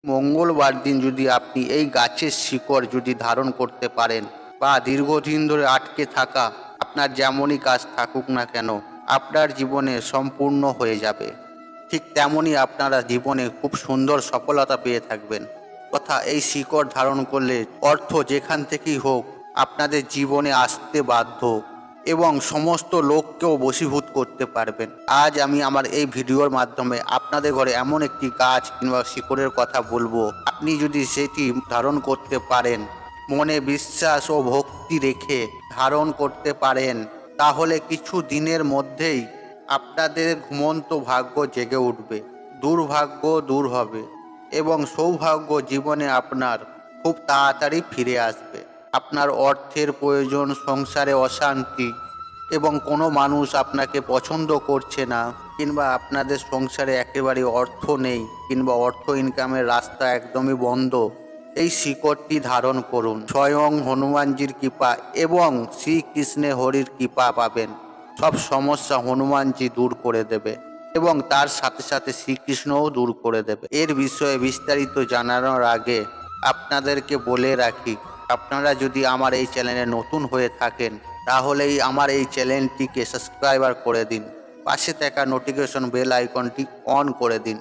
মঙ্গলবার দিন যদি আপনি এই গাছের শিকড় যদি ধারণ করতে পারেন বা দীর্ঘদিন ধরে আটকে থাকা আপনার যেমনই কাজ থাকুক না কেন আপনার জীবনে সম্পূর্ণ হয়ে যাবে। ঠিক তেমনই আপনারা জীবনে খুব সুন্দর সফলতা পেয়ে থাকবেন। তথা এই শিকড় ধারণ করলে অর্থ যেখান থেকেই হোক আপনাদের জীবনে আসতে বাধ্য এবং সমস্ত লোককেও বশীভূত করতে পারবেন। আজ আমি আমার এই ভিডিওর মাধ্যমে আপনাদের ঘরে এমন একটি গাছ কিংবা শিকড়ের কথা বলবো, আপনি যদি সেটি ধারণ করতে পারেন, মনে বিশ্বাস ও ভক্তি রেখে ধারণ করতে পারেন, তাহলে কিছু দিনের মধ্যেই আপনাদের ঘুমন্ত ভাগ্য জেগে উঠবে, দুর্ভাগ্য দূর হবে এবং সৌভাগ্য জীবনে আপনার খুব তাড়াতাড়ি ফিরে আসবে। আপনার অর্থের প্রয়োজন, সংসারে অশান্তি এবং কোনো মানুষ আপনাকে পছন্দ করছে না কিংবা আপনাদের সংসারে একেবারে অর্থ নেই কিংবা অর্থ ইনকামের রাস্তা একদমই বন্ধ, এই শিকড়টি ধারণ করুন। স্বয়ং হনুমানজির কৃপা এবং শ্রীকৃষ্ণের হরির কৃপা পাবেন। সব সমস্যা হনুমানজি দূর করে দেবে এবং তার সাথে সাথে শ্রীকৃষ্ণও দূর করে দেবে। এর বিষয়ে বিস্তারিত জানানোর আগে আপনাদেরকে বলে রাখি, আপনারা যদি আমার এই চ্যানেলে নতুন হয়ে থাকেন তাহলেই আমার এই চ্যানেলটিকে সাবস্ক্রাইবার করে দিন, পাশে থাকা নোটিফিকেশন বেল আইকনটি অন করে দিন।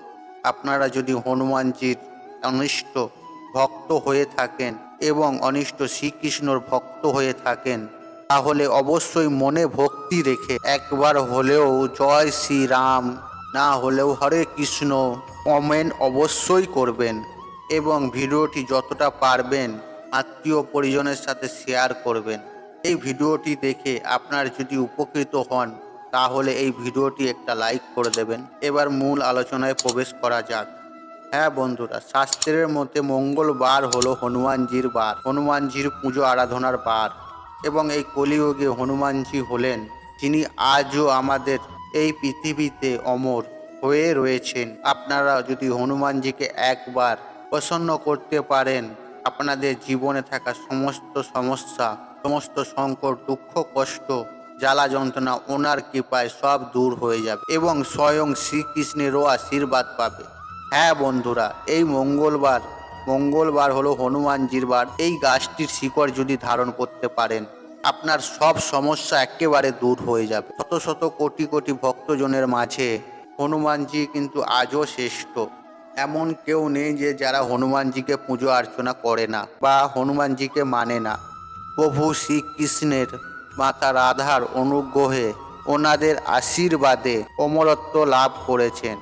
আপনারা যদি হনুমানজির অনিষ্ট ভক্ত হয়ে থাকেন এবং অনিষ্ট শ্রীকৃষ্ণর ভক্ত হয়ে থাকেন তাহলে অবশ্যই মনে ভক্তি রেখে একবার হলেও জয় শ্রীরাম না হলেও হরে কৃষ্ণ কমেন্ট অবশ্যই করবেন এবং ভিডিওটি যতটা পারবেন আত্মীয় পরিজনের সাথে শেয়ার করবেন। এই ভিডিওটি দেখে আপনার যদি উপকৃত হন তাহলে এই ভিডিওটি একটা লাইক করে দেবেন। এবার মূল আলোচনায় প্রবেশ করা যাক। হ্যাঁ বন্ধুরা, শাস্ত্রের মধ্যে মঙ্গলবার হলো হনুমানজির বার, হনুমানজির পুজো আরাধনার বার এবং এই কলিযুগে হনুমানজি হলেন যিনি আজও আমাদের এই পৃথিবীতে অমর হয়ে রয়েছেন। আপনারা যদি হনুমানজিকে একবার প্রসন্ন করতে পারেন, আপনাদের জীবনে থাকা সমস্ত সমস্যা, সমস্ত সংকট, দুঃখ, কষ্ট, জ্বালা যন্ত্রণা ওনার কৃপায় সব দূর হয়ে যাবে এবং স্বয়ং শ্রীকৃষ্ণেরও আশীর্বাদ পাবে। হ্যাঁ বন্ধুরা, এই মঙ্গলবার হলো হনুমানজির বার। এই গাছটির শিকড় যদি ধারণ করতে পারেন আপনার সব সমস্যা একেবারে দূর হয়ে যাবে। শত শত কোটি কোটি ভক্তজনের মাঝে হনুমানজি কিন্তু আজও শ্রেষ্ঠ। এমন কেউ নেই যে যারা হনুমানজিকে পুজো অর্চনা করে না বা হনুমানজিকে মানে না। প্রভু শ্রীকৃষ্ণের মাতা রাধার অনুগ্রহে, ওনাদের আশীর্বাদে অমরত্ব লাভ করেছেন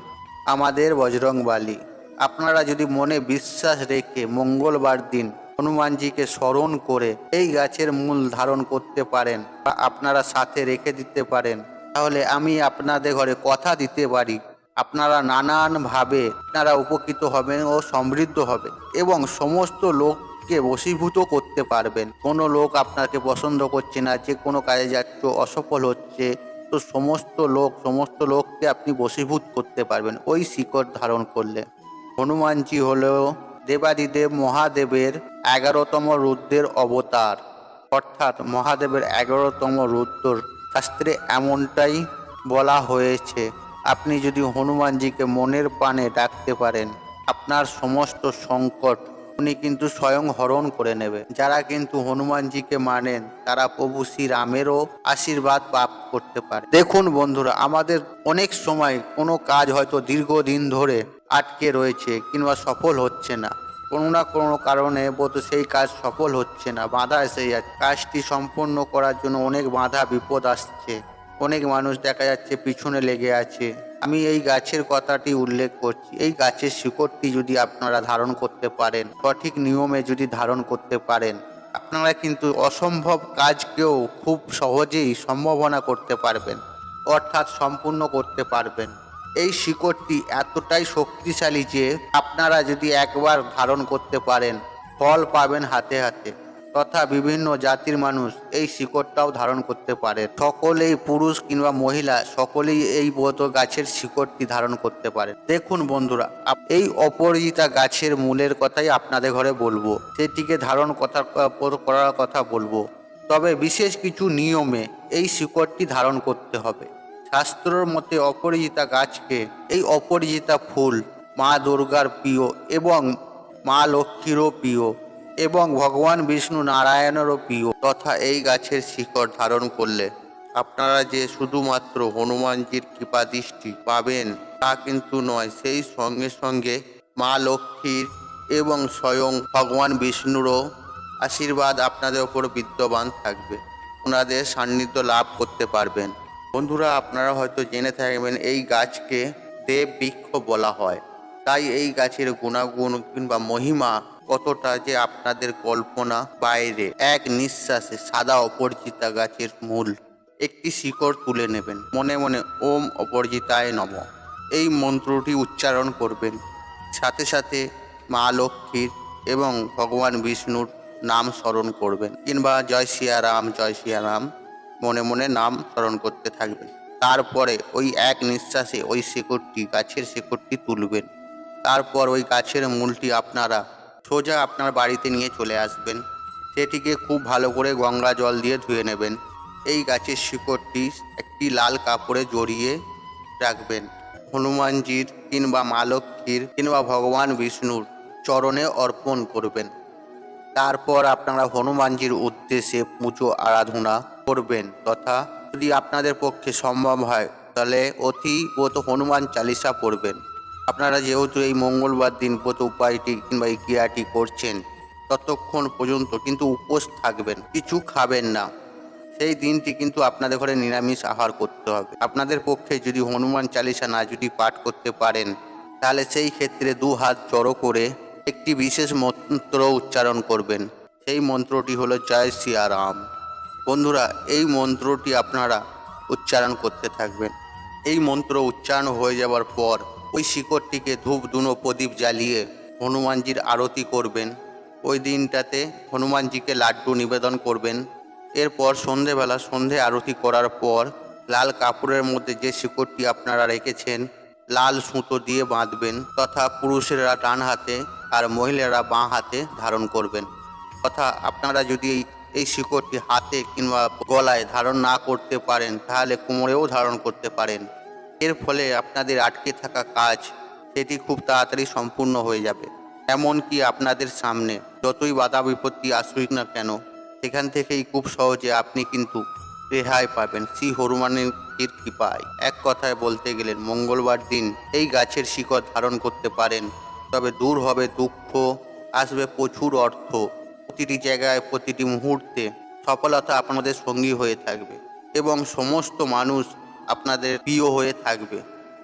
আমাদের বজরংবলী। আপনারা যদি মনে বিশ্বাস রেখে মঙ্গলবার দিন হনুমানজিকে স্মরণ করে এই গাছের মূল ধারণ করতে পারেন বা আপনারা সাথে রেখে দিতে পারেন, তাহলে আমি আপনাদের ঘরে কথা দিতে পারি আপনারা নানানভাবে আপনারা উপকৃত হবেন ও সমৃদ্ধ হবেন এবং সমস্ত লোককে বশীভূত করতে পারবেন। কোনো লোক আপনাকে পছন্দ করছে না, যে কোনো কাজে যাচ্ছ অসফল হচ্ছে, তো সমস্ত লোককে আপনি বশীভূত করতে পারবেন ওই শিকড় ধারণ করলে। হনুমানজি হলো দেবাদিদেব মহাদেবের 11তম রুদ্রের অবতার, অর্থাৎ মহাদেবের 11তম রুদ্র। শাস্ত্রে এমনটাই বলা হয়েছে। আপনি যদি হনুমানজিকে মনের প্রাণে ডাকতে পারেন আপনার সমস্ত সংকট উনি কিন্তু স্বয়ং হরণ করে নেবে। যারা কিন্তু হনুমানজিকে মানেন তারা প্রভু শ্রীরামেরও আশীর্বাদ লাভ করতে পারে। দেখুন বন্ধুরা, আমাদের অনেক সময় কোনো কাজ হয়তো দীর্ঘদিন ধরে আটকে রয়েছে কিংবা সফল হচ্ছে না, কোনো না কোনো কারণে বোধ সেই কাজ সফল হচ্ছে না, বাধা এসে যাচ্ছে। কাজটি সম্পন্ন করার জন্য অনেক বাধা বিপদ আসছে, অনেক মানুষ দেখা যাচ্ছে পিছনে লেগে আছে। আমি এই গাছের কথাটি উল্লেখ করছি। এই গাছের শিকড়টি যদি আপনারা ধারণ করতে পারেন, সঠিক নিয়মে যদি ধারণ করতে পারেন, আপনারা কিন্তু অসম্ভব কাজকেও খুব সহজেই সম্ভাবনা করতে পারবেন, অর্থাৎ সম্পূর্ণ করতে পারবেন। এই শিকড়টি এতটাই শক্তিশালী যে আপনারা যদি একবার ধারণ করতে পারেন ফল পাবেন হাতে হাতে। তথা বিভিন্ন জাতির মানুষ এই শিকড়টাও ধারণ করতে পারে। সকলেই, পুরুষ কিংবা মহিলা, সকলেই এই বোধ গাছের শিকড়টি ধারণ করতে পারে। দেখুন বন্ধুরা, এই অপরাজিতা গাছের মূলের কথাই আপনাদের ঘরে বলবো, সেটিকে ধারণ করার কথা বলবো। তবে বিশেষ কিছু নিয়মে এই শিকড়টি ধারণ করতে হবে। শাস্ত্রের মতে অপরাজিতা গাছকে, এই অপরাজিতা ফুল মা দুর্গার প্রিয় এবং মা লক্ষ্মীরও প্রিয় এবং ভগবান বিষ্ণু নারায়ণেরও প্রিয়। তথা এই গাছের শিকড় ধারণ করলে আপনারা যে শুধুমাত্র হনুমানজির কৃপা দৃষ্টি পাবেন তা কিন্তু নয়, সেই সঙ্গে সঙ্গে মা লক্ষ্মীর এবং স্বয়ং ভগবান বিষ্ণুরও আশীর্বাদ আপনাদের ওপর বিদ্যমান থাকবে। ওনাদের সান্নিধ্য লাভ করতে পারবেন। বন্ধুরা, আপনারা হয়তো জেনে থাকবেন এই গাছকে দেব বৃক্ষ বলা হয়। তাই এই গাছের গুণাগুণ কিংবা মহিমা কতটা যে আপনাদের কল্পনা বাইরে। এক নিঃশ্বাসে সাদা অপরাজিতা গাছের মূল একটি শিকড় তুলে নেবেন। মনে মনে ওম অপরাজিতায় নমঃ এই মন্ত্রটি উচ্চারণ করবেন। সাথে সাথে মা লক্ষ্মীর এবং ভগবান বিষ্ণুর নাম স্মরণ করবেন, কিংবা জয় সিয়ারাম জয় সিয়ারাম মনে মনে নাম স্মরণ করতে থাকবেন। তারপরে ওই এক নিঃশ্বাসে ওই শিকড়টি, গাছের শিকড়টি তুলবেন। তারপর ওই গাছের মূলটি আপনারা সোজা আপনার বাড়িতে নিয়ে চলে আসবেন। সেটিকে খুব ভালো করে গঙ্গা জল দিয়ে ধুয়ে নেবেন। এই গাছের শিকড়টি একটি লাল কাপড়ে জড়িয়ে রাখবেন। হনুমানজির কিংবা মা লক্ষ্মীর কিংবা ভগবান বিষ্ণুর চরণে অর্পণ করবেন। তারপর আপনারা হনুমানজির উদ্দেশ্যে পুজো আরাধনা করবেন। তথা যদি আপনাদের পক্ষে সম্ভব হয় তাহলে অতি ব্রত হনুমান চালিসা পড়বেন। আপনারা যেহেতু এই মঙ্গলবার দিন ব্রত উপায়টি কিংবা এই ক্রিয়াটি করছেন, ততক্ষণ পর্যন্ত কিন্তু উপোস থাকবেন, কিছু খাবেন না। সেই দিনটি কিন্তু আপনাদের ঘরে নিরামিষ আহার করতে হবে। আপনাদের পক্ষে যদি হনুমান চালিসা না যদি পাঠ করতে পারেন, তাহলে সেই ক্ষেত্রে দু হাত জড়ো করে একটি বিশেষ মন্ত্র উচ্চারণ করবেন। সেই মন্ত্রটি হলো জয় সিয়ারাম। বন্ধুরা, এই মন্ত্রটি আপনারা উচ্চারণ করতে থাকবেন। এই মন্ত্র উচ্চারণ হয়ে যাওয়ার পর ওই শিকড়টিকে ধূপ ধুনো প্রদীপ জ্বালিয়ে হনুমানজির আরতি করবেন। ওই দিনটাতে হনুমানজিকে লাড্ডু নিবেদন করবেন। এরপর সন্ধেবেলা সন্ধে আরতি করার পর লাল কাপড়ের মধ্যে যে শিকড়টি আপনারা রেখেছেন লাল সুতো দিয়ে বাঁধবেন। তথা পুরুষেরা ডান হাতে আর মহিলারা বাঁ হাতে ধারণ করবেন। তথা আপনারা যদি এই শিকড়টি হাতে কিংবা গলায় ধারণ না করতে পারেন, তাহলে কোমরেও ধারণ করতে পারেন। এর ফলে আপনাদের আটকে থাকা কাজ সেটি খুব তাড়াতাড়ি সম্পূর্ণ হয়ে যাবে। এমনকি আপনাদের সামনে যতই বাধা বিপত্তি আসুক না কেন, সেখান থেকেই খুব সহজে আপনি কিন্তু রেহাই পাবেন শ্রী হনুমানের কৃপায়। এক কথায় বলতে গেলে মঙ্গলবার দিন এই গাছের শিকড় ধারণ করতে পারেন, তবে দূর হবে দুঃখ, আসবে প্রচুর অর্থ। প্রতিটি জায়গায় প্রতিটি মুহূর্তে সফলতা আপনাদের সঙ্গী হয়ে থাকবে এবং সমস্ত মানুষ আপনাদের প্রিয় হয়ে থাকবে।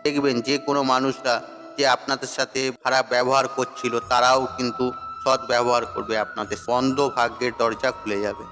দেখবেন যে কোনো মানুষরা যে আপনাদের সাথে খারাপ ব্যবহার করছিল, তারাও কিন্তু সৎ ব্যবহার করবে। আপনাদের বন্ধ ভাগ্যের দরজা খুলে যাবে।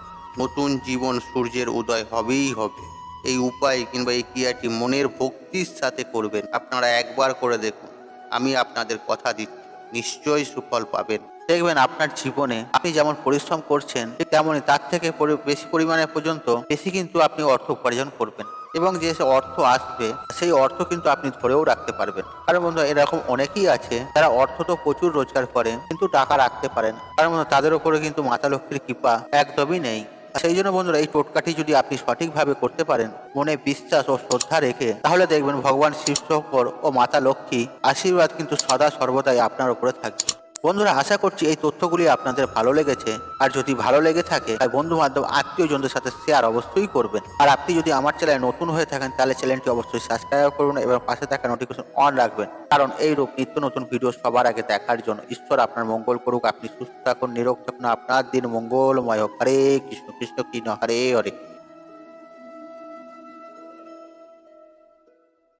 নতুন জীবন সূর্যের উদয় হবেই হবে। এই উপায় কিংবা এই ক্রিয়াটি মনের ভক্তির সাথে করবেন। আপনারা একবার করে দেখুন, আমি আপনাদের কথা দিচ্ছি নিশ্চয়ই সুফল পাবেন। দেখবেন আপনার জীবনে আপনি যেমন পরিশ্রম করছেন ঠিক তেমনই তার থেকে বেশি পরিমাণে পর্যন্ত বেশি কিন্তু আপনি অর্থ উপার্জন করবেন, এবং যে অর্থ আসবে সেই অর্থ কিন্তু আপনি ধরেও রাখতে পারবেন। কারণ বন্ধু, এরকম অনেকেই আছে যারা অর্থ তো প্রচুর রোজগার করে কিন্তু টাকা রাখতে পারে না। কারণ বন্ধু, তাদের উপরে কিন্তু মাতা লক্ষ্মীর কৃপা একদমই নেই। সেই জন্য বন্ধুরা, এই টোটকাটি যদি আপনি সঠিকভাবে করতে পারেন, মনে বিশ্বাস ও শ্রদ্ধা রেখে, তাহলে দেখবেন ভগবান শিব শঙ্কর ও মাতা লক্ষ্মী আশীর্বাদ কিন্তু সদা সর্বদাই আপনার উপরে থাকবে। বন্ধুরা, আশা করছি এই তথ্যগুলি আপনাদের ভালো লেগেছে। আর যদি ভালো লেগে থাকে তাই বন্ধু বান্ধব আত্মীয়জনদের সাথে শেয়ার অবশ্যই করবেন। আর আপনি যদি আমার চ্যানেলে নতুন হয়ে থাকেন তাহলে চ্যানেলটি অবশ্যই সাবস্ক্রাইব করুন এবং পাশে থাকা নোটিফিকেশন অন রাখবেন। কারণ এই রূপ নিত্য নতুন ভিডিও সবার আগে দেখার জন্য। ঈশ্বর আপনার মঙ্গল করুক। আপনি সুস্থ থাকুন, নিরোগ থাকুন, আপনার দিন মঙ্গলময় হোক। হরে কৃষ্ণ কৃষ্ণ কৃষ্ণ হরে হরে।